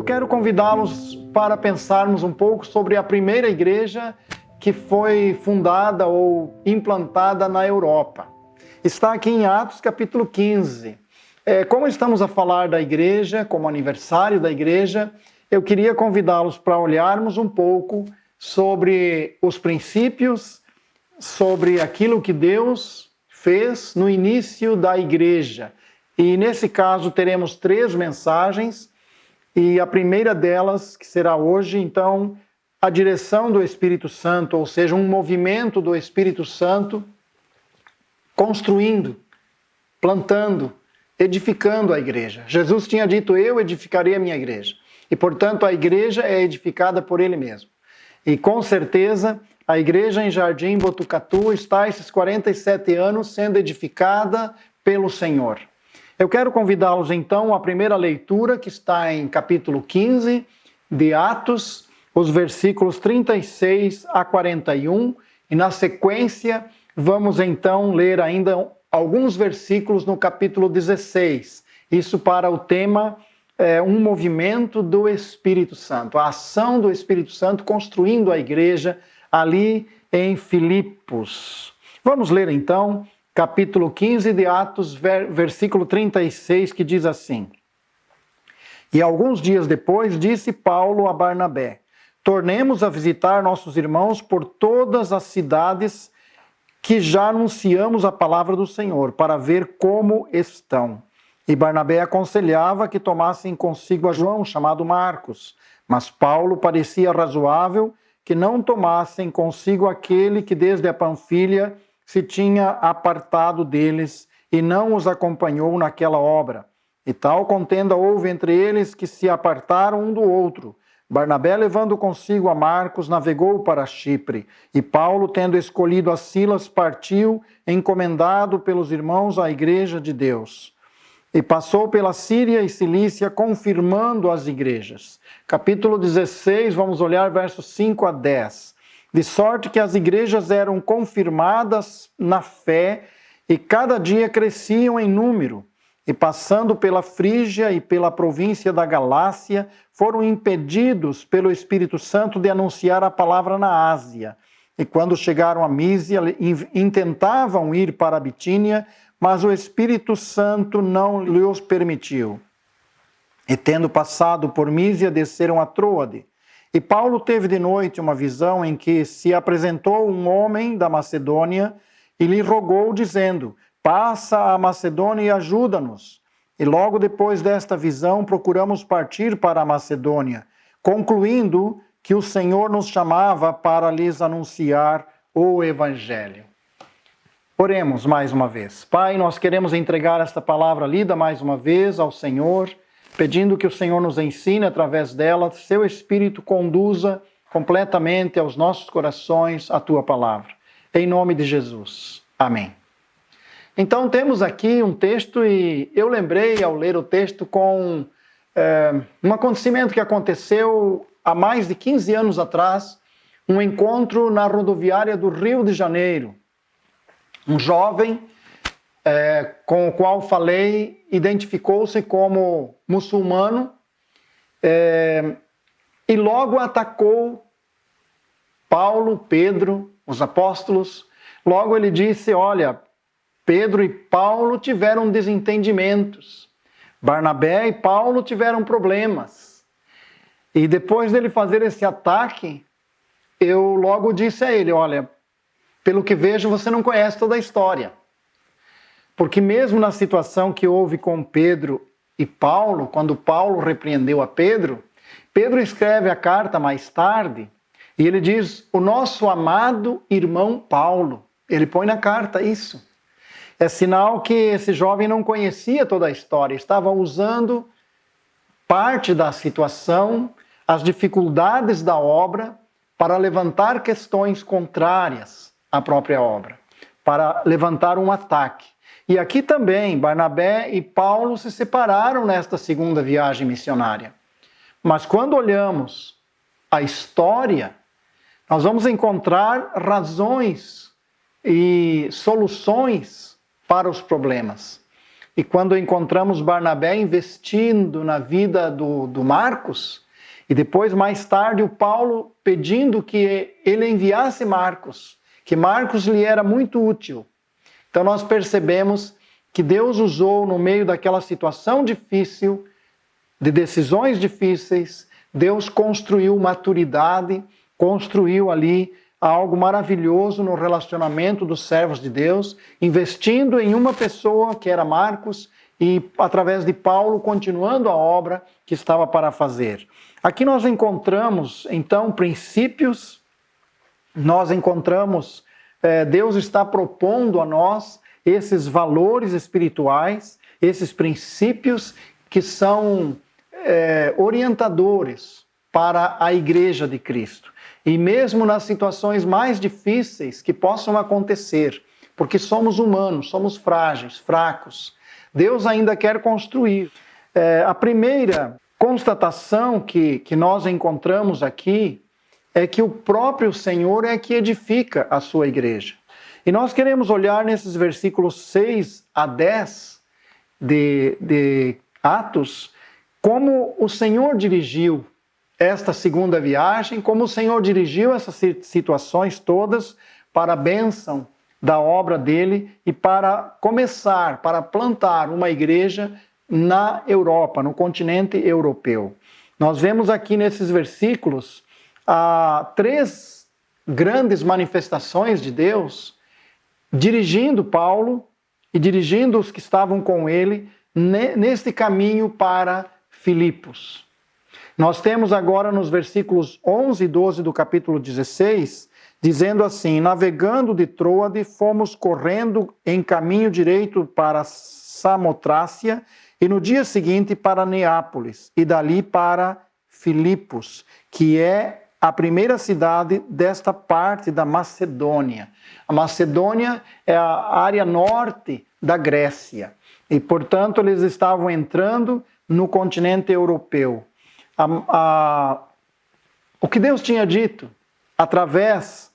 quero convidá-los para pensarmos um pouco sobre a primeira igreja que foi fundada ou implantada na Europa. Está aqui em Atos capítulo 15. Como estamos a falar da igreja, como aniversário da igreja, eu queria convidá-los para olharmos um pouco sobre os princípios, sobre aquilo que Deus fez no início da igreja. E nesse caso teremos 3 mensagens, e a primeira delas, que será hoje, então, a direção do Espírito Santo, ou seja, um movimento do Espírito Santo construindo, plantando, edificando a igreja. Jesus tinha dito: eu edificarei a minha igreja. E, portanto, a igreja é edificada por Ele mesmo. E, com certeza, a igreja em Jardim Botucatu está esses 47 anos sendo edificada pelo Senhor. Eu quero convidá-los, então, à primeira leitura, que está em capítulo 15 de Atos, os versículos 36 a 41, e na sequência vamos, então, ler ainda alguns versículos no capítulo 16. Isso para o tema um movimento do Espírito Santo, a ação do Espírito Santo construindo a igreja ali em Filipos. Vamos ler, então, capítulo 15 de Atos, versículo 36, que diz assim: E alguns dias depois disse Paulo a Barnabé: tornemos a visitar nossos irmãos por todas as cidades que já anunciamos a palavra do Senhor, para ver como estão. E Barnabé aconselhava que tomassem consigo a João, chamado Marcos. Mas Paulo parecia razoável que não tomassem consigo aquele que desde a Panfilha se tinha apartado deles e não os acompanhou naquela obra. E tal contenda houve entre eles que se apartaram um do outro. Barnabé, levando consigo a Marcos, navegou para Chipre, e Paulo, tendo escolhido a Silas, partiu, encomendado pelos irmãos à igreja de Deus. E passou pela Síria e Cilícia, confirmando as igrejas. Capítulo 16, vamos olhar versos 5 a 10. De sorte que as igrejas eram confirmadas na fé e cada dia cresciam em número. E passando pela Frígia e pela província da Galácia, foram impedidos pelo Espírito Santo de anunciar a palavra na Ásia. E quando chegaram a Mísia, intentavam ir para a Bitínia, mas o Espírito Santo não lhes permitiu. E tendo passado por Mísia, desceram a Troade. E Paulo teve de noite uma visão em que se apresentou um homem da Macedônia e lhe rogou, dizendo: passa a Macedônia e ajuda-nos. E logo depois desta visão procuramos partir para a Macedônia, concluindo que o Senhor nos chamava para lhes anunciar o Evangelho. Oremos mais uma vez. Pai, nós queremos entregar esta palavra lida mais uma vez ao Senhor, pedindo que o Senhor nos ensine através dela, seu Espírito conduza completamente aos nossos corações a Tua palavra. Em nome de Jesus. Amém. Então temos aqui um texto e eu lembrei ao ler o texto com um acontecimento que aconteceu há mais de 15 anos atrás, um encontro na rodoviária do Rio de Janeiro. Um jovem com o qual falei identificou-se como muçulmano e logo atacou Paulo, Pedro, os apóstolos. Logo ele disse: olha, Pedro e Paulo tiveram desentendimentos. Barnabé e Paulo tiveram problemas. E depois dele fazer esse ataque, eu logo disse a ele: olha, pelo que vejo, você não conhece toda a história. Porque mesmo na situação que houve com Pedro e Paulo, quando Paulo repreendeu a Pedro, Pedro escreve a carta mais tarde e ele diz: o nosso amado irmão Paulo. Ele põe na carta isso. É sinal que esse jovem não conhecia toda a história, estava usando parte da situação, as dificuldades da obra, para levantar questões contrárias à própria obra, para levantar um ataque. E aqui também, Barnabé e Paulo se separaram nesta segunda viagem missionária. Mas quando olhamos a história, nós vamos encontrar razões e soluções para os problemas. e quando encontramos Barnabé investindo na vida do Marcos, e depois, mais tarde, o Paulo pedindo que ele enviasse Marcos, que Marcos lhe era muito útil. Então nós percebemos que Deus usou no meio daquela situação difícil, de decisões difíceis, Deus construiu maturidade, construiu ali algo maravilhoso no relacionamento dos servos de Deus, investindo em uma pessoa que era Marcos e através de Paulo continuando a obra que estava para fazer. Aqui nós encontramos então princípios, nós encontramos Deus está propondo a nós esses valores espirituais, esses princípios que são orientadores para a Igreja de Cristo. E mesmo nas situações mais difíceis que possam acontecer, porque somos humanos, somos frágeis, fracos, Deus ainda quer construir. A primeira constatação que nós encontramos aqui é que o próprio Senhor é que edifica a sua igreja. E nós queremos olhar nesses versículos 6 a 10 de Atos, como o Senhor dirigiu esta segunda viagem, como o Senhor dirigiu essas situações todas para a bênção da obra dele e para começar, para plantar uma igreja na Europa, no continente europeu. Nós vemos aqui nesses versículos três grandes manifestações de Deus dirigindo Paulo e dirigindo os que estavam com ele neste caminho para Filipos. Nós temos agora nos versículos 11 e 12 do capítulo 16, dizendo assim: navegando de Troade, fomos correndo em caminho direito para Samotrácia, e no dia seguinte para Neápolis, e dali para Filipos, que é a primeira cidade desta parte da Macedônia. A Macedônia é a área norte da Grécia, e portanto eles estavam entrando no continente europeu. O que Deus tinha dito através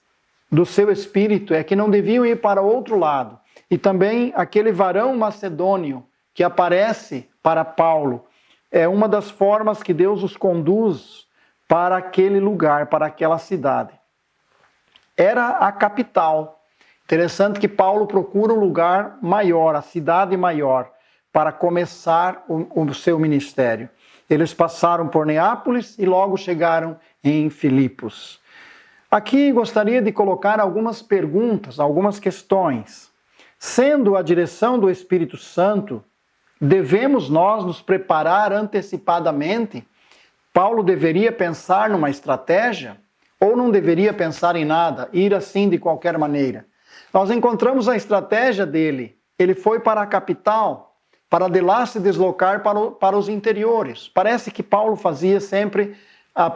do seu Espírito é que não deviam ir para outro lado. E também aquele varão macedônio que aparece para Paulo é uma das formas que Deus os conduz para aquele lugar, para aquela cidade. Era a capital. Interessante que Paulo procura um lugar maior, a cidade maior, para começar o seu ministério. Eles passaram por Neápolis e logo chegaram em Filipos. Aqui gostaria de colocar algumas perguntas, algumas questões. Sendo a direção do Espírito Santo, devemos nós nos preparar antecipadamente? Paulo deveria pensar numa estratégia ou não deveria pensar em nada, ir assim de qualquer maneira? Nós encontramos a estratégia dele. Ele foi para a capital, para de lá se deslocar para os interiores. Parece que Paulo fazia sempre o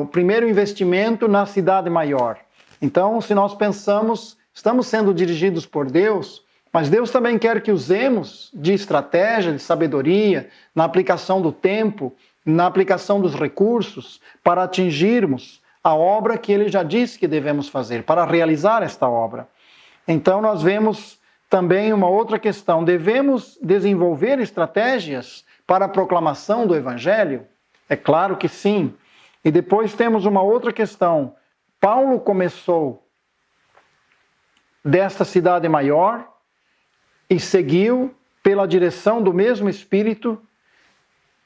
primeiro investimento na cidade maior. Então, se nós pensamos, estamos sendo dirigidos por Deus, mas Deus também quer que usemos de estratégia, de sabedoria, na aplicação do tempo, na aplicação dos recursos, para atingirmos a obra que Ele já disse que devemos fazer, para realizar esta obra. Então, nós vemos também uma outra questão: devemos desenvolver estratégias para a proclamação do Evangelho? É claro que sim. E depois temos uma outra questão. Paulo começou desta cidade maior e seguiu pela direção do mesmo Espírito,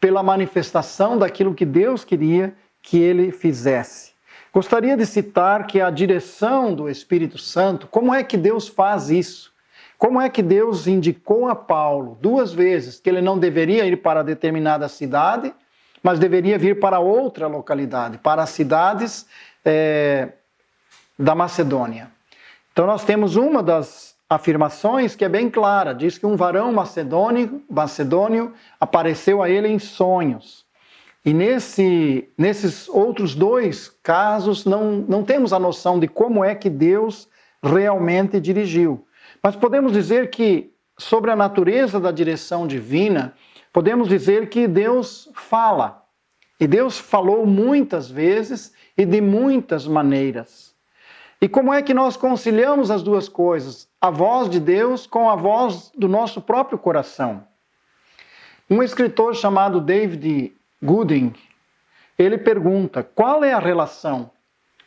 pela manifestação daquilo que Deus queria que ele fizesse. Gostaria de citar que a direção do Espírito Santo, como é que Deus faz isso? Como é que Deus indicou a Paulo 2 vezes que ele não deveria ir para determinada cidade, mas deveria vir para outra localidade, para as cidades da Macedônia? Então nós temos uma das afirmações que é bem clara, diz que um varão macedônio apareceu a ele em sonhos. E nesses outros 2 casos não temos a noção de como é que Deus realmente dirigiu. Mas podemos dizer que, sobre a natureza da direção divina, podemos dizer que Deus fala. E Deus falou muitas vezes e de muitas maneiras. E como é que nós conciliamos as duas coisas? A voz de Deus com a voz do nosso próprio coração. Um escritor chamado David Gooding, ele pergunta: qual é a relação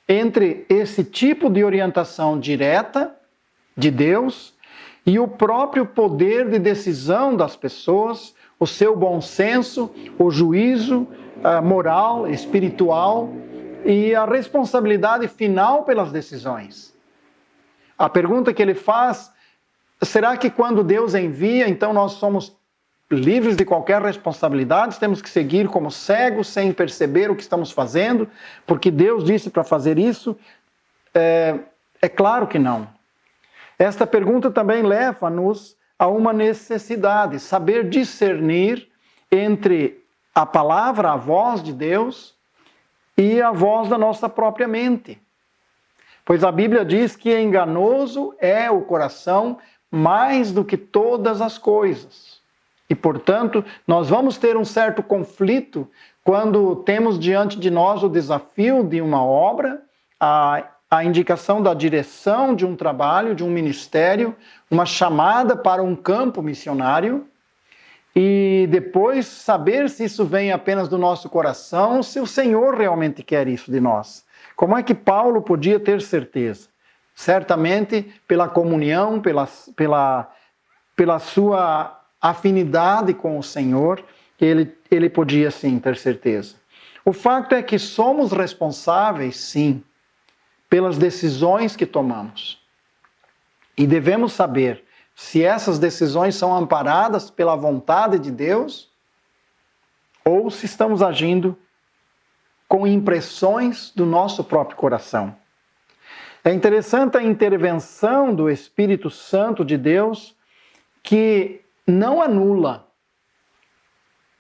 entre esse tipo de orientação direta de Deus e o próprio poder de decisão das pessoas, o seu bom senso, o juízo moral, espiritual e a responsabilidade final pelas decisões? A pergunta que ele faz: será que quando Deus envia, então nós somos livres de qualquer responsabilidade? Temos que seguir como cegos, sem perceber o que estamos fazendo, porque Deus disse para fazer isso? É claro que não. Esta pergunta também leva-nos a uma necessidade, saber discernir entre a palavra, a voz de Deus, e a voz da nossa própria mente. Pois a Bíblia diz que enganoso é o coração mais do que todas as coisas. E, portanto, nós vamos ter um certo conflito quando temos diante de nós o desafio de uma obra, a indicação da direção de um trabalho, de um ministério, uma chamada para um campo missionário, e depois saber se isso vem apenas do nosso coração, se o Senhor realmente quer isso de nós. Como é que Paulo podia ter certeza? Certamente pela comunhão, pela sua afinidade com o Senhor, ele podia sim ter certeza. O fato é que somos responsáveis, sim, pelas decisões que tomamos. E devemos saber se essas decisões são amparadas pela vontade de Deus ou se estamos agindo com impressões do nosso próprio coração. É interessante a intervenção do Espírito Santo de Deus, que não anula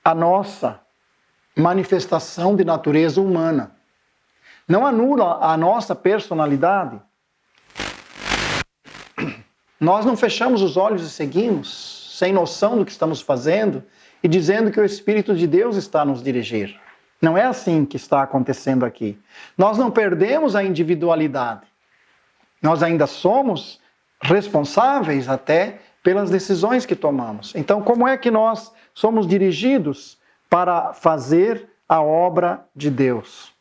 a nossa manifestação de natureza humana. Não anula a nossa personalidade. Nós não fechamos os olhos e seguimos, sem noção do que estamos fazendo, e dizendo que o Espírito de Deus está a nos dirigir. Não é assim que está acontecendo aqui. Nós não perdemos a individualidade. Nós ainda somos responsáveis até pelas decisões que tomamos. Então, como é que nós somos dirigidos para fazer a obra de Deus?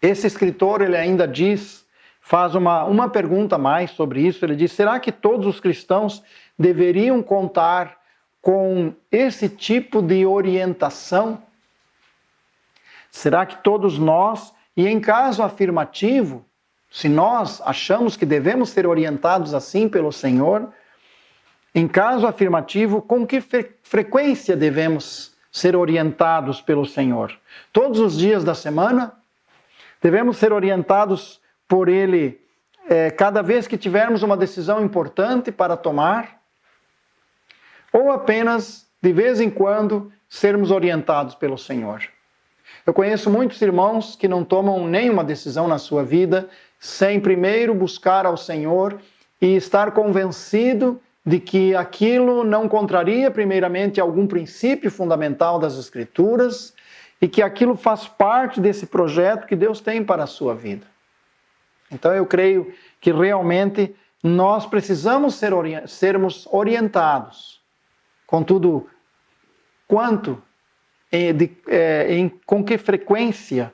Esse escritor, ele ainda faz uma pergunta a mais sobre isso. Ele diz: será que todos os cristãos deveriam contar com esse tipo de orientação? Será que todos nós, e em caso afirmativo, se nós achamos que devemos ser orientados assim pelo Senhor, em caso afirmativo, com que frequência devemos ser orientados pelo Senhor? Todos os dias da semana? Devemos ser orientados por Ele cada vez que tivermos uma decisão importante para tomar? Ou apenas, de vez em quando, sermos orientados pelo Senhor? Eu conheço muitos irmãos que não tomam nenhuma decisão na sua vida sem primeiro buscar ao Senhor e estar convencido de que aquilo não contraria primeiramente algum princípio fundamental das Escrituras e que aquilo faz parte desse projeto que Deus tem para a sua vida. Então eu creio que realmente nós precisamos sermos orientados. Contudo, quanto? Com que frequência?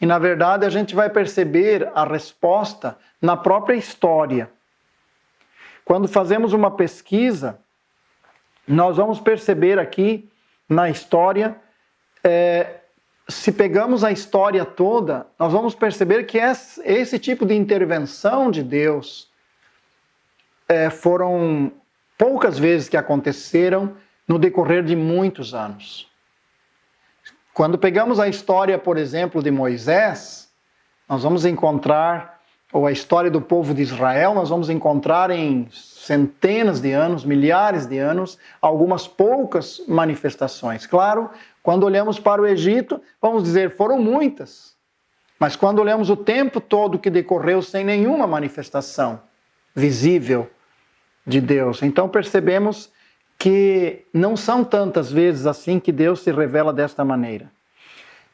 E na verdade a gente vai perceber a resposta na própria história. Quando fazemos uma pesquisa, nós vamos perceber aqui na história, se pegamos a história toda, nós vamos perceber que esse tipo de intervenção de Deus foram poucas vezes que aconteceram no decorrer de muitos anos. Quando pegamos a história, por exemplo, de Moisés, nós vamos encontrar, ou a história do povo de Israel, nós vamos encontrar em centenas de anos, milhares de anos, algumas poucas manifestações. Claro, quando olhamos para o Egito, vamos dizer, foram muitas. Mas quando olhamos o tempo todo que decorreu sem nenhuma manifestação visível de Deus, então percebemos que não são tantas vezes assim que Deus se revela desta maneira.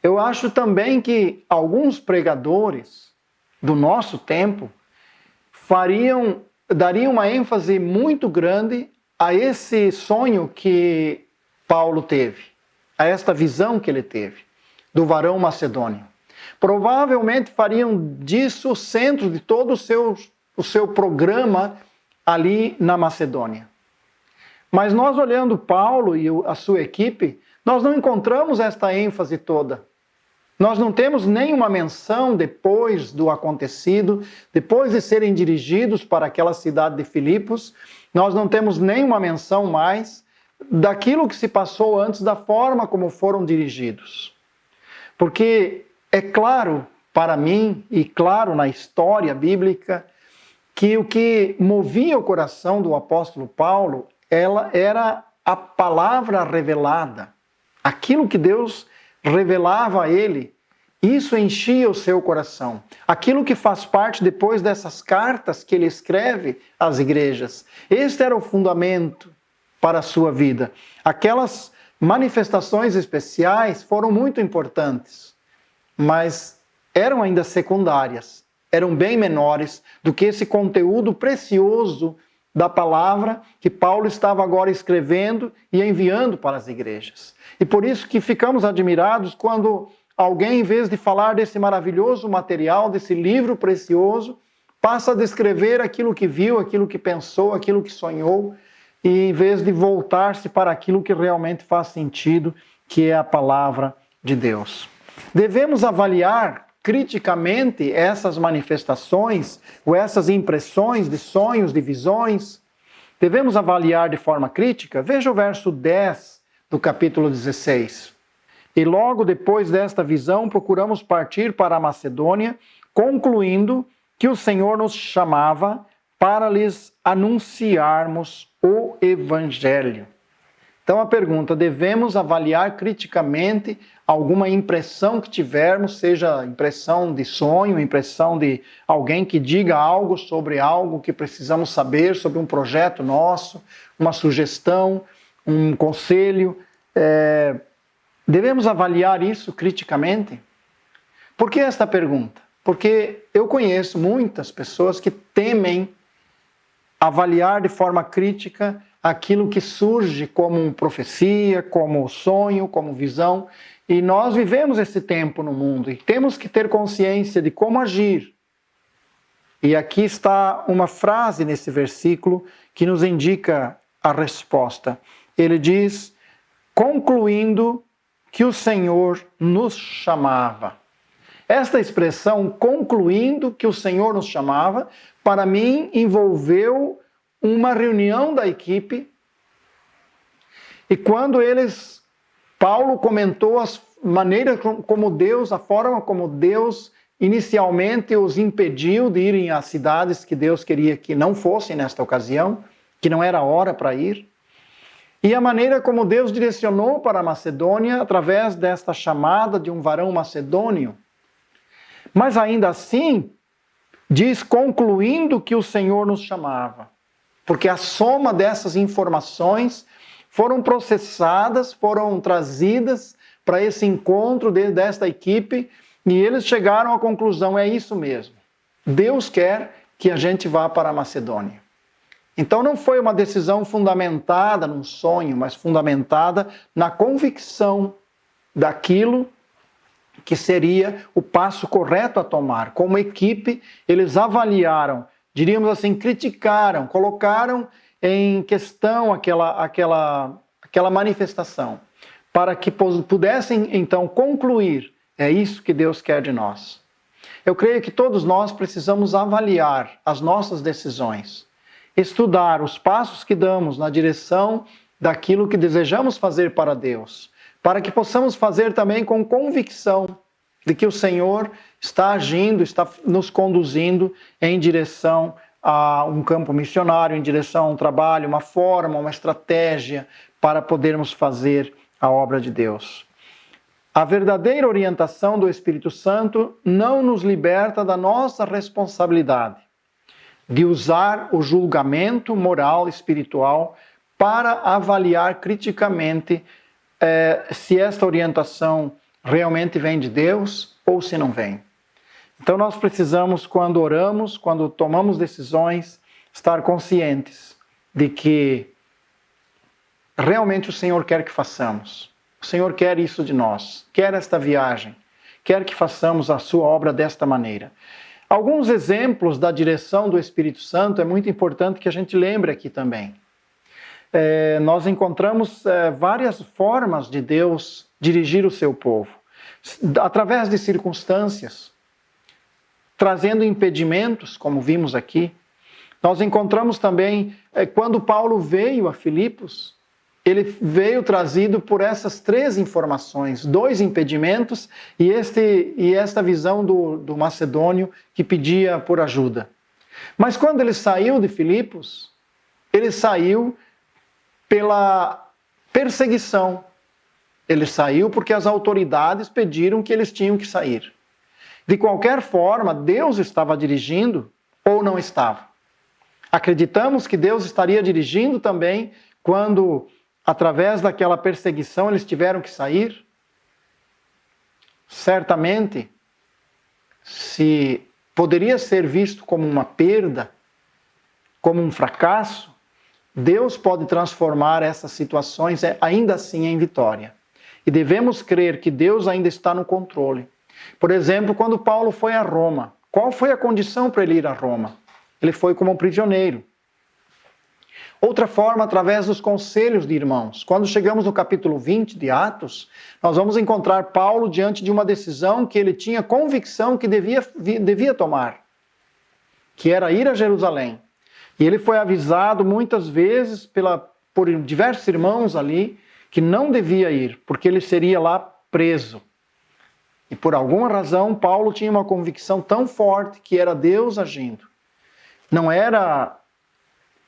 Eu acho também que alguns pregadores do nosso tempo dariam uma ênfase muito grande a esse sonho que Paulo teve, a esta visão que ele teve do varão macedônio. Provavelmente fariam disso o centro de todo o seu programa ali na Macedônia. Mas nós olhando Paulo e a sua equipe, nós não encontramos esta ênfase toda. Nós não temos nenhuma menção depois do acontecido, depois de serem dirigidos para aquela cidade de Filipos, nós não temos nenhuma menção mais daquilo que se passou antes, da forma como foram dirigidos. Porque é claro para mim, e claro na história bíblica, que o que movia o coração do apóstolo Paulo era a palavra revelada. Aquilo que Deus revelava a ele, isso enchia o seu coração. Aquilo que faz parte depois dessas cartas que ele escreve às igrejas. Este era o fundamento para a sua vida. Aquelas manifestações especiais foram muito importantes, mas eram ainda secundárias, eram bem menores do que esse conteúdo precioso da palavra que Paulo estava agora escrevendo e enviando para as igrejas. E por isso que ficamos admirados quando alguém, em vez de falar desse maravilhoso material, desse livro precioso, passa a descrever aquilo que viu, aquilo que pensou, aquilo que sonhou, e em vez de voltar-se para aquilo que realmente faz sentido, que é a palavra de Deus. Devemos avaliar criticamente essas manifestações ou essas impressões de sonhos, de visões. Devemos avaliar de forma crítica. Veja o verso 10 do capítulo 16. E logo depois desta visão, procuramos partir para a Macedônia, concluindo que o Senhor nos chamava para lhes anunciarmos o Evangelho. Então a pergunta, devemos avaliar criticamente alguma impressão que tivermos, seja impressão de sonho, impressão de alguém que diga algo sobre algo que precisamos saber, sobre um projeto nosso, uma sugestão, um conselho. Devemos avaliar isso criticamente? Por que esta pergunta? Porque eu conheço muitas pessoas que temem avaliar de forma crítica aquilo que surge como profecia, como sonho, como visão. E nós vivemos esse tempo no mundo e temos que ter consciência de como agir. E aqui está uma frase nesse versículo que nos indica a resposta. Ele diz, concluindo que o Senhor nos chamava. Esta expressão, concluindo que o Senhor nos chamava, para mim envolveu uma reunião da equipe. E quando Paulo comentou as maneiras como Deus, a forma como Deus inicialmente os impediu de irem às cidades que Deus queria que não fossem nesta ocasião, que não era hora para ir. E a maneira como Deus direcionou para a Macedônia através desta chamada de um varão macedônio. Mas ainda assim, diz concluindo que o Senhor nos chamava. Porque a soma dessas informações foram processadas, foram trazidas para esse encontro desta equipe e eles chegaram à conclusão, é isso mesmo. Deus quer que a gente vá para a Macedônia. Então não foi uma decisão fundamentada num sonho, mas fundamentada na convicção daquilo que seria o passo correto a tomar. Como equipe, eles avaliaram, diríamos assim, criticaram, colocaram em questão aquela manifestação, para que pudessem então concluir, é isso que Deus quer de nós. Eu creio que todos nós precisamos avaliar as nossas decisões, estudar os passos que damos na direção daquilo que desejamos fazer para Deus, para que possamos fazer também com convicção de que o Senhor está agindo, está nos conduzindo em direção a um campo missionário, em direção a um trabalho, uma forma, uma estratégia para podermos fazer a obra de Deus. A verdadeira orientação do Espírito Santo não nos liberta da nossa responsabilidade de usar o julgamento moral, espiritual, para avaliar criticamente se esta orientação realmente vem de Deus ou se não vem. Então nós precisamos, quando oramos, quando tomamos decisões, estar conscientes de que realmente o Senhor quer que façamos. O Senhor quer isso de nós, quer esta viagem, quer que façamos a sua obra desta maneira. Alguns exemplos da direção do Espírito Santo é muito importante que a gente lembre aqui também. Nós encontramos várias formas de Deus dirigir o seu povo, através de circunstâncias, trazendo impedimentos, como vimos aqui. Nós encontramos também, quando Paulo veio a Filipos, ele veio trazido por essas 3 informações, 2 impedimentos e esta visão do macedônio que pedia por ajuda. Mas quando ele saiu de Filipos, ele saiu pela perseguição. Ele saiu porque as autoridades pediram que eles tinham que sair. De qualquer forma, Deus estava dirigindo ou não estava. Acreditamos que Deus estaria dirigindo também quando, através daquela perseguição, eles tiveram que sair? Certamente, se poderia ser visto como uma perda, como um fracasso, Deus pode transformar essas situações ainda assim em vitória. E devemos crer que Deus ainda está no controle. Por exemplo, quando Paulo foi a Roma, qual foi a condição para ele ir a Roma? Ele foi como um prisioneiro. Outra forma, através dos conselhos de irmãos. Quando chegamos no capítulo 20 de Atos, nós vamos encontrar Paulo diante de uma decisão que ele tinha convicção que devia tomar, que era ir a Jerusalém. E ele foi avisado muitas vezes por diversos irmãos ali que não devia ir, porque ele seria lá preso. E por alguma razão, Paulo tinha uma convicção tão forte que era Deus agindo. Não era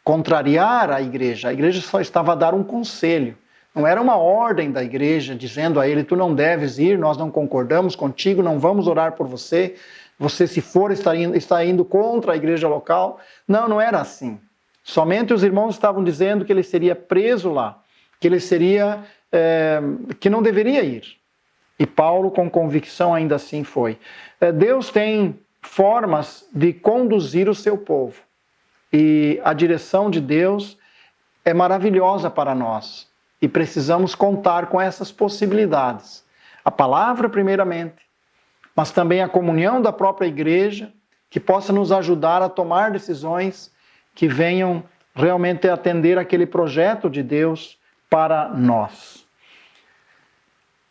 contrariar a igreja só estava a dar um conselho. Não era uma ordem da igreja dizendo a ele, tu não deves ir, nós não concordamos contigo, não vamos orar por você, você se for está indo contra a igreja local. Não, não era assim. Somente os irmãos estavam dizendo que ele seria preso lá, que ele que não deveria ir. E Paulo, com convicção, ainda assim foi. Deus tem formas de conduzir o seu povo. E a direção de Deus é maravilhosa para nós. E precisamos contar com essas possibilidades. A palavra, primeiramente, mas também a comunhão da própria igreja, que possa nos ajudar a tomar decisões que venham realmente atender aquele projeto de Deus para nós.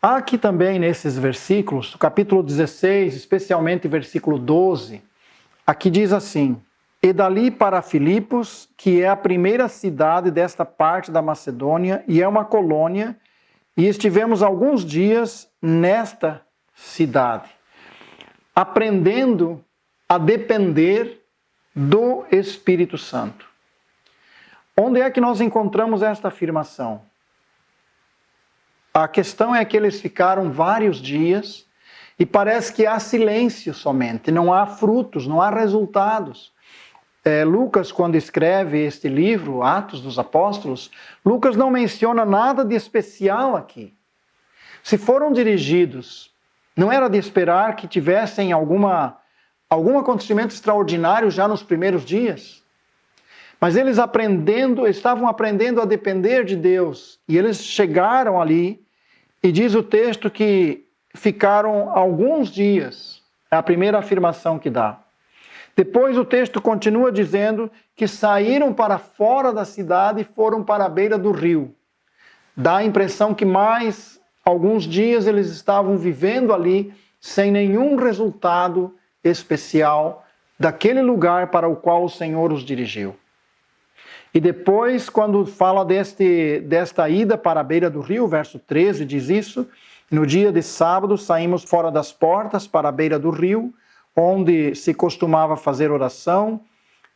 Há aqui também nesses versículos, capítulo 16, especialmente versículo 12, aqui diz assim: e dali para Filipos, que é a primeira cidade desta parte da Macedônia e é uma colônia, e estivemos alguns dias nesta cidade, aprendendo a depender do Espírito Santo. Onde é que nós encontramos esta afirmação? A questão é que eles ficaram vários dias e parece que há silêncio somente, não há frutos, não há resultados. Lucas, quando escreve este livro, Atos dos Apóstolos, Lucas não menciona nada de especial aqui. Se foram dirigidos, não era de esperar que tivessem algum acontecimento extraordinário já nos primeiros dias? Mas eles estavam aprendendo a depender de Deus. E eles chegaram ali, e diz o texto que ficaram alguns dias. É a primeira afirmação que dá. Depois o texto continua dizendo que saíram para fora da cidade e foram para a beira do rio. Dá a impressão que mais alguns dias eles estavam vivendo ali sem nenhum resultado especial daquele lugar para o qual o Senhor os dirigiu. E depois, quando fala desta ida para a beira do rio, verso 13 diz isso: no dia de sábado saímos fora das portas para a beira do rio, onde se costumava fazer oração,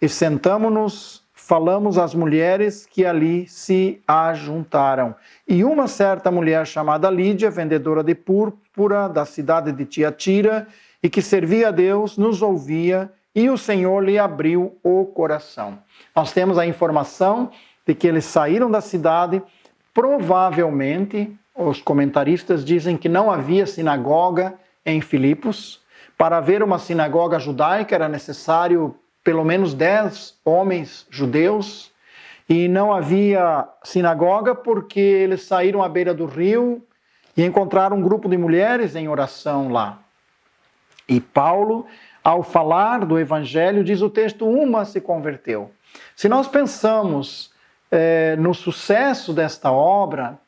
e sentamo-nos, falamos às mulheres que ali se ajuntaram. E uma certa mulher chamada Lídia, vendedora de púrpura da cidade de Tiatira, e que servia a Deus, nos ouvia, e o Senhor lhe abriu o coração. Nós temos a informação de que eles saíram da cidade, provavelmente, os comentaristas dizem que não havia sinagoga em Filipos, Para haver uma sinagoga judaica era necessário pelo menos 10 homens judeus, e não havia sinagoga porque eles saíram à beira do rio e encontraram um grupo de mulheres em oração lá. E Paulo, ao falar do evangelho, diz o texto, uma se converteu. Se nós pensamos no sucesso desta obra,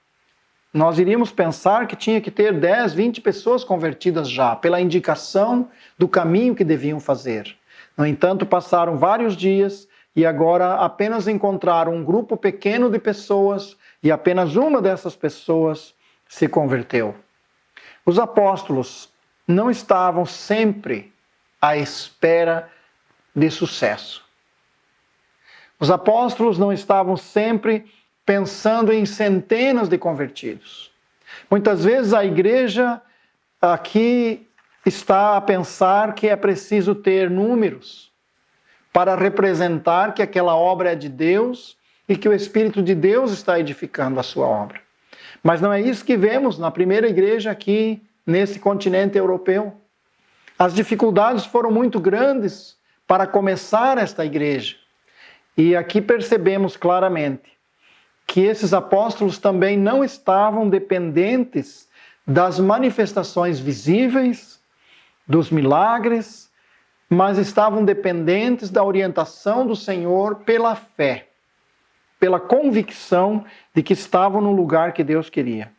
nós iríamos pensar que tinha que ter 10, 20 pessoas convertidas já, pela indicação do caminho que deviam fazer. No entanto, passaram vários dias e agora apenas encontraram um grupo pequeno de pessoas e apenas uma dessas pessoas se converteu. Os apóstolos não estavam sempre à espera de sucesso. Os apóstolos não estavam sempre pensando em centenas de convertidos. Muitas vezes a igreja aqui está a pensar que é preciso ter números para representar que aquela obra é de Deus e que o Espírito de Deus está edificando a sua obra. Mas não é isso que vemos na primeira igreja aqui nesse continente europeu. As dificuldades foram muito grandes para começar esta igreja. E aqui percebemos claramente que esses apóstolos também não estavam dependentes das manifestações visíveis, dos milagres, mas estavam dependentes da orientação do Senhor pela fé, pela convicção de que estavam no lugar que Deus queria.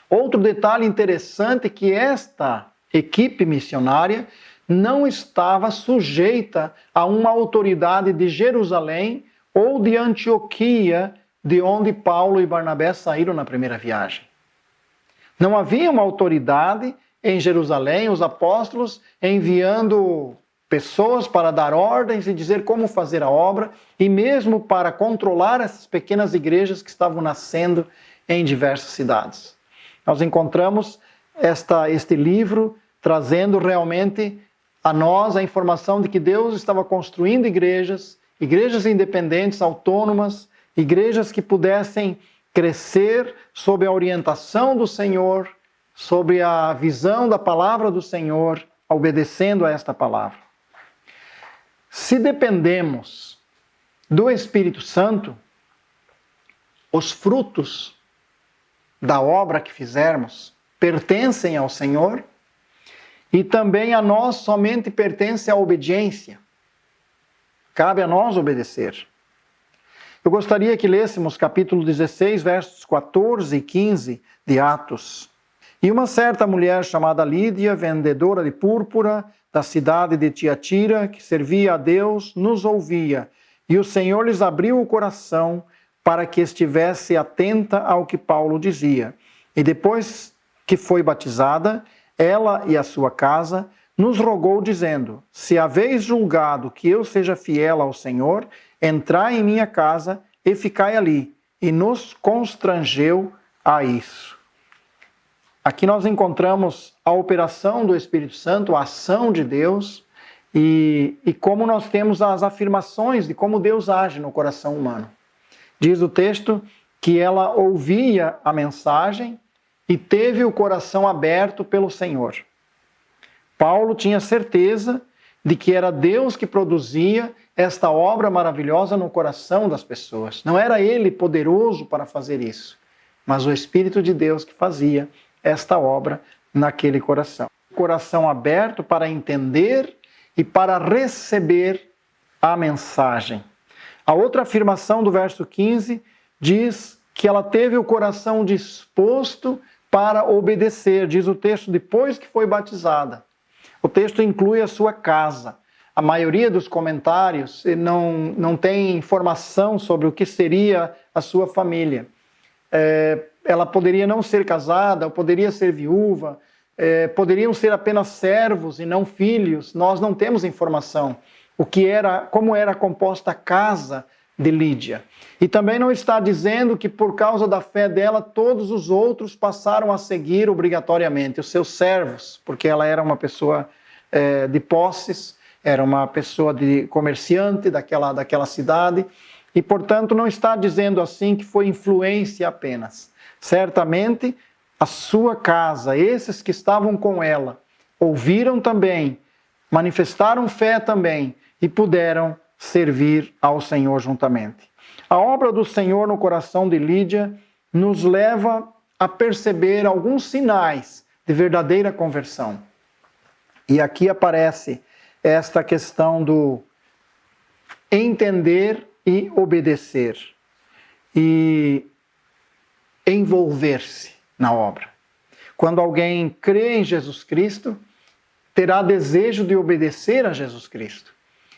Outro detalhe interessante é que esta equipe missionária não estava sujeita a uma autoridade de Jerusalém ou de Antioquia, de onde Paulo e Barnabé saíram na primeira viagem. Não havia uma autoridade em Jerusalém, os apóstolos enviando pessoas para dar ordens e dizer como fazer a obra, e mesmo para controlar essas pequenas igrejas que estavam nascendo em diversas cidades. Nós encontramos este livro trazendo realmente a nós a informação de que Deus estava construindo igrejas independentes, autônomas, igrejas que pudessem crescer sob a orientação do Senhor, sob a visão da palavra do Senhor, obedecendo a esta palavra. Se dependemos do Espírito Santo, os frutos da obra que fizermos pertencem ao Senhor e também a nós somente pertence a obediência. Cabe a nós obedecer. Eu gostaria que lêssemos capítulo 16, versos 14 e 15 de Atos. E uma certa mulher chamada Lídia, vendedora de púrpura da cidade de Tiatira, que servia a Deus, nos ouvia, e o Senhor lhes abriu o coração para que estivesse atenta ao que Paulo dizia. E depois que foi batizada, ela e a sua casa, nos rogou dizendo, se haveis julgado que eu seja fiel ao Senhor, entrai em minha casa e ficai ali. E nos constrangeu a isso. Aqui nós encontramos a operação do Espírito Santo, a ação de Deus, e como nós temos as afirmações de como Deus age no coração humano. Diz o texto que ela ouvia a mensagem e teve o coração aberto pelo Senhor. Paulo tinha certeza de que era Deus que produzia esta obra maravilhosa no coração das pessoas. Não era ele poderoso para fazer isso, mas o Espírito de Deus que fazia esta obra naquele coração. Coração aberto para entender e para receber a mensagem. A outra afirmação do verso 15 diz que ela teve o coração disposto para obedecer. Diz o texto, depois que foi batizada. O texto inclui a sua casa. A maioria dos comentários não tem informação sobre o que seria a sua família. Ela poderia não ser casada, ou poderia ser viúva, poderiam ser apenas servos e não filhos. Nós não temos informação como era composta a casa de Lídia. E também não está dizendo que por causa da fé dela, todos os outros passaram a seguir obrigatoriamente, os seus servos, porque ela era uma pessoa de posses, era uma pessoa de comerciante daquela cidade, e portanto não está dizendo assim que foi influência apenas. Certamente a sua casa, esses que estavam com ela, ouviram também, manifestaram fé também e puderam servir ao Senhor juntamente. A obra do Senhor no coração de Lídia nos leva a perceber alguns sinais de verdadeira conversão. E aqui aparece esta questão do entender e obedecer e envolver-se na obra. Quando alguém crê em Jesus Cristo, terá desejo de obedecer a Jesus Cristo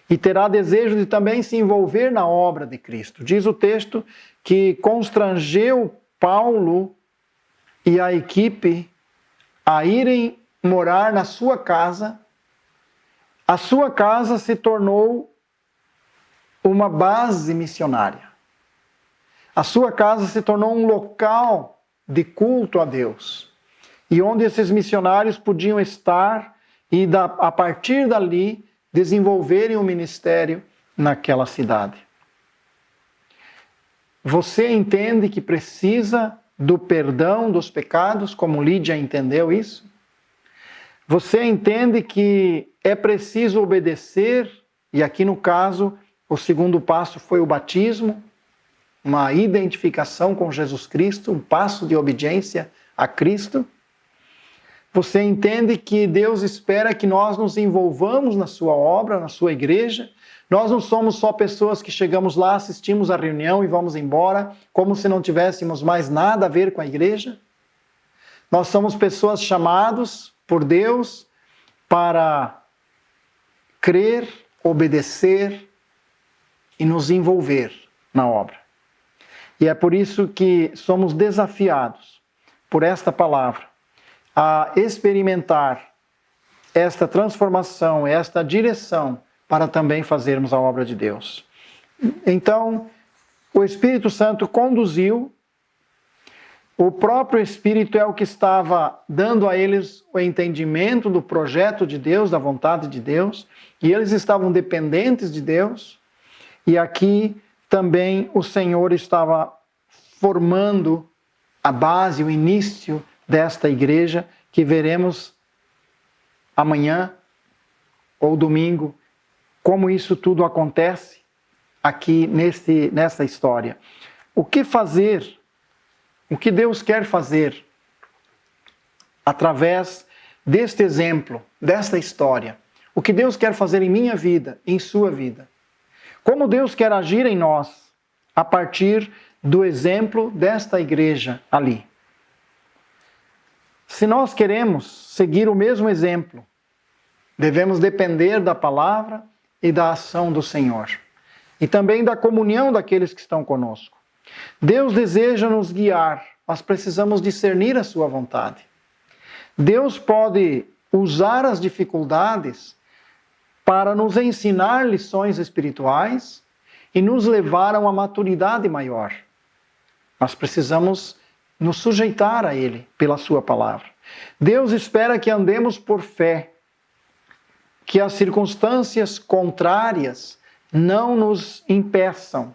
e terá desejo de também se envolver na obra de Cristo. Diz o texto que constrangeu Paulo e a equipe a irem morar na sua casa. A sua casa se tornou uma base missionária. A sua casa se tornou um local de culto a Deus, e onde esses missionários podiam estar e, a partir dali, desenvolverem um ministério naquela cidade. Você entende que precisa do perdão dos pecados, como Lídia entendeu isso? Você entende que é preciso obedecer, e aqui no caso, o segundo passo foi o batismo, uma identificação com Jesus Cristo, um passo de obediência a Cristo. Você entende que Deus espera que nós nos envolvamos na sua obra, na sua igreja. Nós não somos só pessoas que chegamos lá, assistimos a reunião e vamos embora, como se não tivéssemos mais nada a ver com a igreja. Nós somos pessoas chamadas por Deus para crer, obedecer e nos envolver na obra. E é por isso que somos desafiados por esta palavra a experimentar esta transformação, esta direção para também fazermos a obra de Deus. Então, o Espírito Santo conduziu, o próprio Espírito é o que estava dando a eles o entendimento do projeto de Deus, da vontade de Deus, e eles estavam dependentes de Deus, e aqui também o Senhor estava formando a base, o início desta igreja, que veremos amanhã ou domingo, como isso tudo acontece aqui nessa história. O que fazer, o que Deus quer fazer através deste exemplo, desta história, o que Deus quer fazer em minha vida, em sua vida. Como Deus quer agir em nós a partir do exemplo desta igreja ali. Se nós queremos seguir o mesmo exemplo, devemos depender da palavra e da ação do Senhor. E também da comunhão daqueles que estão conosco. Deus deseja nos guiar, mas precisamos discernir a sua vontade. Deus pode usar as dificuldades para nos ensinar lições espirituais e nos levar a uma maturidade maior. Nós precisamos nos sujeitar a Ele pela sua palavra. Deus espera que andemos por fé, que as circunstâncias contrárias não nos impeçam,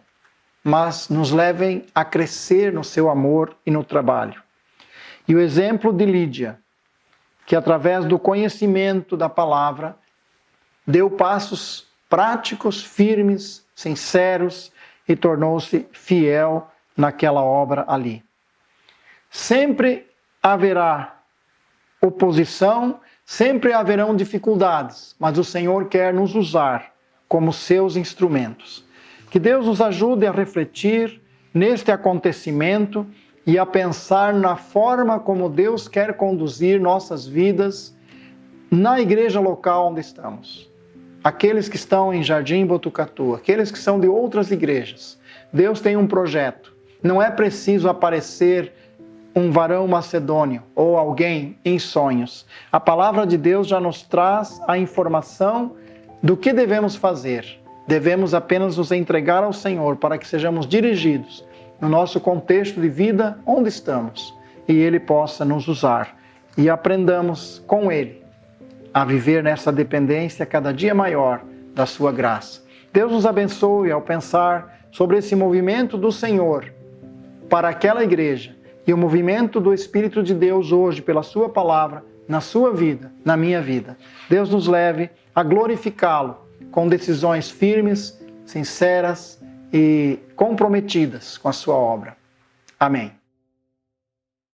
mas nos levem a crescer no seu amor e no trabalho. E o exemplo de Lídia, que através do conhecimento da palavra, deu passos práticos, firmes, sinceros e tornou-se fiel naquela obra ali. Sempre haverá oposição, sempre haverão dificuldades, mas o Senhor quer nos usar como seus instrumentos. Que Deus nos ajude a refletir neste acontecimento e a pensar na forma como Deus quer conduzir nossas vidas na igreja local onde estamos. Aqueles que estão em Jardim Botucatu, aqueles que são de outras igrejas. Deus tem um projeto. Não é preciso aparecer um varão macedônio ou alguém em sonhos. A palavra de Deus já nos traz a informação do que devemos fazer. Devemos apenas nos entregar ao Senhor para que sejamos dirigidos no nosso contexto de vida onde estamos e Ele possa nos usar e aprendamos com Ele a viver nessa dependência cada dia maior da sua graça. Deus nos abençoe ao pensar sobre esse movimento do Senhor para aquela igreja e o movimento do Espírito de Deus hoje pela sua palavra na sua vida, na minha vida. Deus nos leve a glorificá-lo com decisões firmes, sinceras e comprometidas com a sua obra. Amém.